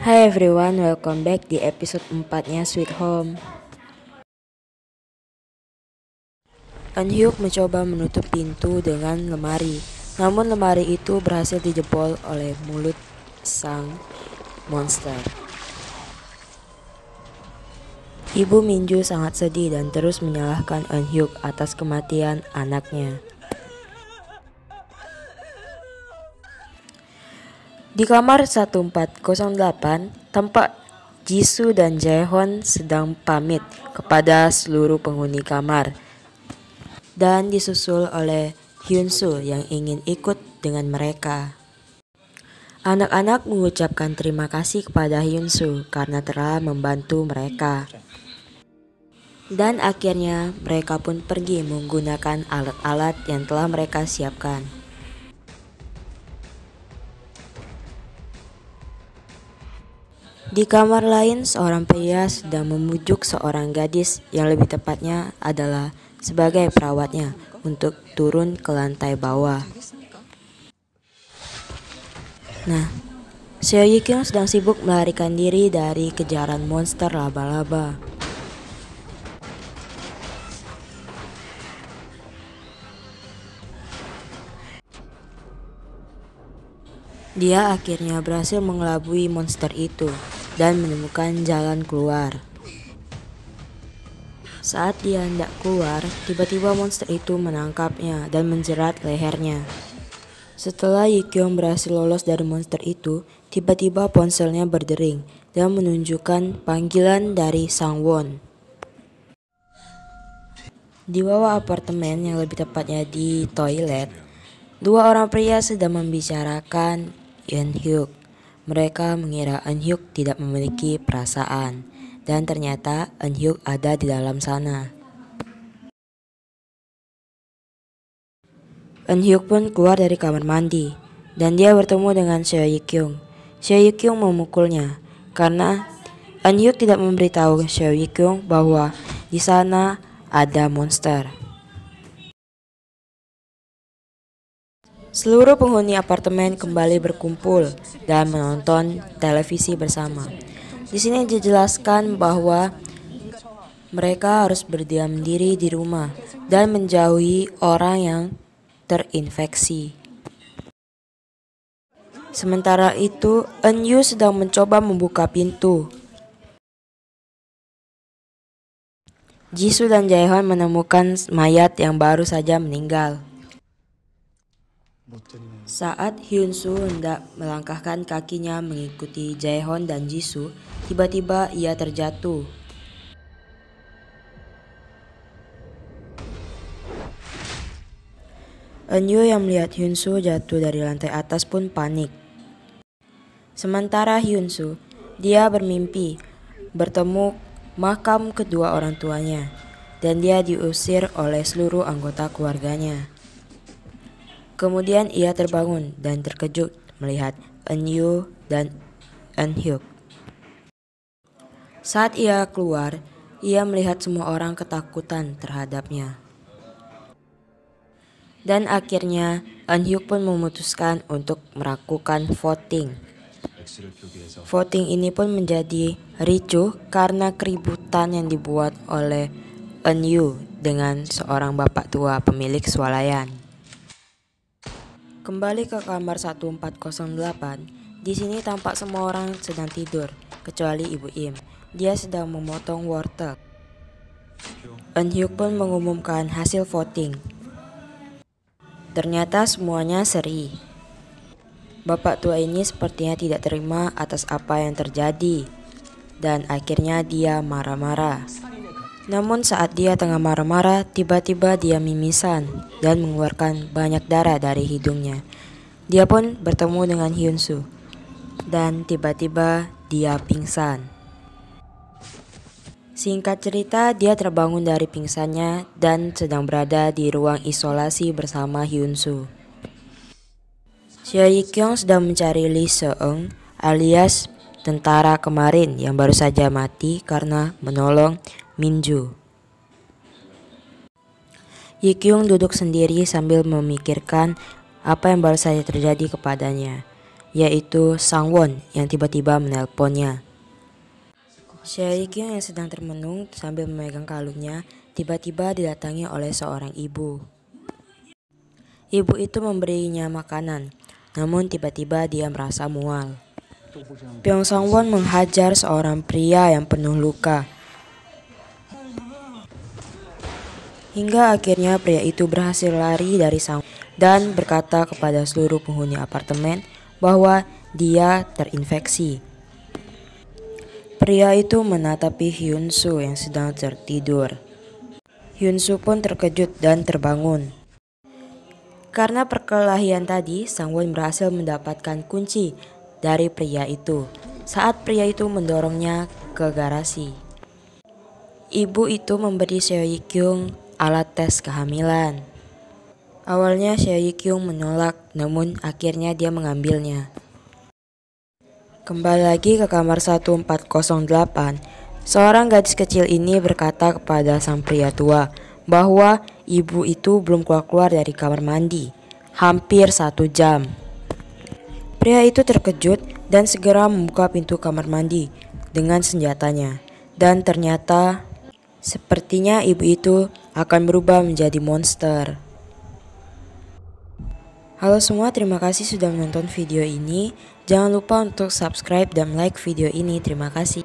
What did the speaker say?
Hi everyone, welcome back di episode 4-nya Sweet Home. Eun-hyuk mencoba menutup pintu dengan lemari, namun lemari itu berhasil dijebol oleh mulut sang monster. Ibu Minju sangat sedih dan terus menyalahkan Eun-hyuk atas kematian anaknya. Di kamar 1408, tampak Jisoo dan Jaehon sedang pamit kepada seluruh penghuni kamar dan disusul oleh Hyunsoo yang ingin ikut dengan mereka. Anak-anak mengucapkan terima kasih kepada Hyunsoo karena telah membantu mereka. Dan akhirnya mereka pun pergi menggunakan alat-alat yang telah mereka siapkan. Di kamar lain, seorang pria sedang memujuk seorang gadis yang lebih tepatnya adalah sebagai perawatnya untuk turun ke lantai bawah. Nah, Seo Ye-kyung sedang sibuk melarikan diri dari kejaran monster laba-laba. Dia akhirnya berhasil mengelabui monster itu dan menemukan jalan keluar. Saat dia hendak keluar, tiba-tiba monster itu menangkapnya dan menjerat lehernya. Setelah Ye-kyung berhasil lolos dari monster itu, tiba-tiba ponselnya berdering dan menunjukkan panggilan dari Sang-won. Di bawah apartemen, yang lebih tepatnya di toilet, dua orang pria sedang membicarakan Eun-hyuk. Mereka mengira Eun-hyuk tidak memiliki perasaan, dan ternyata Eun-hyuk ada di dalam sana. Eun-hyuk pun keluar dari kamar mandi, dan dia bertemu dengan Seo Ye-kyung. Seo Ye-kyung memukulnya, karena Eun-hyuk tidak memberitahu Seo Ye-kyung bahwa di sana ada monster. Seluruh penghuni apartemen kembali berkumpul dan menonton televisi bersama. Di sini dijelaskan bahwa mereka harus berdiam diri di rumah dan menjauhi orang yang terinfeksi. Sementara itu, Eun-yu sedang mencoba membuka pintu. Jisoo dan Jaehon menemukan mayat yang baru saja meninggal. Saat Hyunsoo hendak melangkahkan kakinya mengikuti Jaehon dan Jisoo, tiba-tiba ia terjatuh. Eun-yu yang melihat Hyunsoo jatuh dari lantai atas pun panik. Sementara Hyunsoo, dia bermimpi bertemu makam kedua orang tuanya, dan dia diusir oleh seluruh anggota keluarganya. Kemudian ia terbangun dan terkejut melihat Eun-yu dan Eun-hyuk. Saat ia keluar, ia melihat semua orang ketakutan terhadapnya. Dan akhirnya Eun-hyuk pun memutuskan untuk melakukan voting. Voting ini pun menjadi ricuh karena keributan yang dibuat oleh Eun-yu dengan seorang bapak tua pemilik swalayan. Kembali ke kamar 1408, di sini tampak semua orang sedang tidur, kecuali Ibu Im. Dia sedang memotong wortel. Eun-hyuk pun mengumumkan hasil voting. Ternyata semuanya seri. Bapak tua ini sepertinya tidak terima atas apa yang terjadi, dan akhirnya dia marah-marah. Namun saat dia tengah marah-marah, tiba-tiba dia mimisan dan mengeluarkan banyak darah dari hidungnya. Dia pun bertemu dengan Hyunsoo, dan tiba-tiba dia pingsan. Singkat cerita, dia terbangun dari pingsannya dan sedang berada di ruang isolasi bersama Hyunsoo. Seo Ye-kyung sedang mencari Lee Se-eung alias tentara kemarin yang baru saja mati karena menolong Minju. Ye-kyung duduk sendiri sambil memikirkan apa yang baru saja terjadi kepadanya. yaitu Sangwon yang tiba-tiba menelponnya. Seo-kyung yang sedang termenung sambil memegang kalungnya tiba-tiba didatangi oleh seorang ibu. Ibu itu memberinya makanan, namun tiba-tiba dia merasa mual. Pyong Sangwon menghajar seorang pria yang penuh luka. Hingga akhirnya pria itu berhasil lari dari Sangwon dan berkata kepada seluruh penghuni apartemen bahwa dia terinfeksi. Pria itu menatapi Hyun-soo yang sedang tertidur. Hyun-soo pun terkejut dan terbangun. Karena perkelahian tadi, Sangwon berhasil mendapatkan kunci dari pria itu saat pria itu mendorongnya ke garasi. Ibu itu memberi Seo-kyung alat tes kehamilan. Awalnya Seo-kyung menolak, namun akhirnya dia mengambilnya. Kembali lagi ke kamar 1408, seorang gadis kecil ini berkata kepada sang pria tua bahwa ibu itu belum keluar dari kamar mandi, hampir 1 jam. Pria itu terkejut dan segera membuka pintu kamar mandi dengan senjatanya. Dan ternyata, sepertinya ibu itu akan berubah menjadi monster. Halo semua, terima kasih sudah menonton video ini. Jangan lupa untuk subscribe dan like video ini. Terima kasih.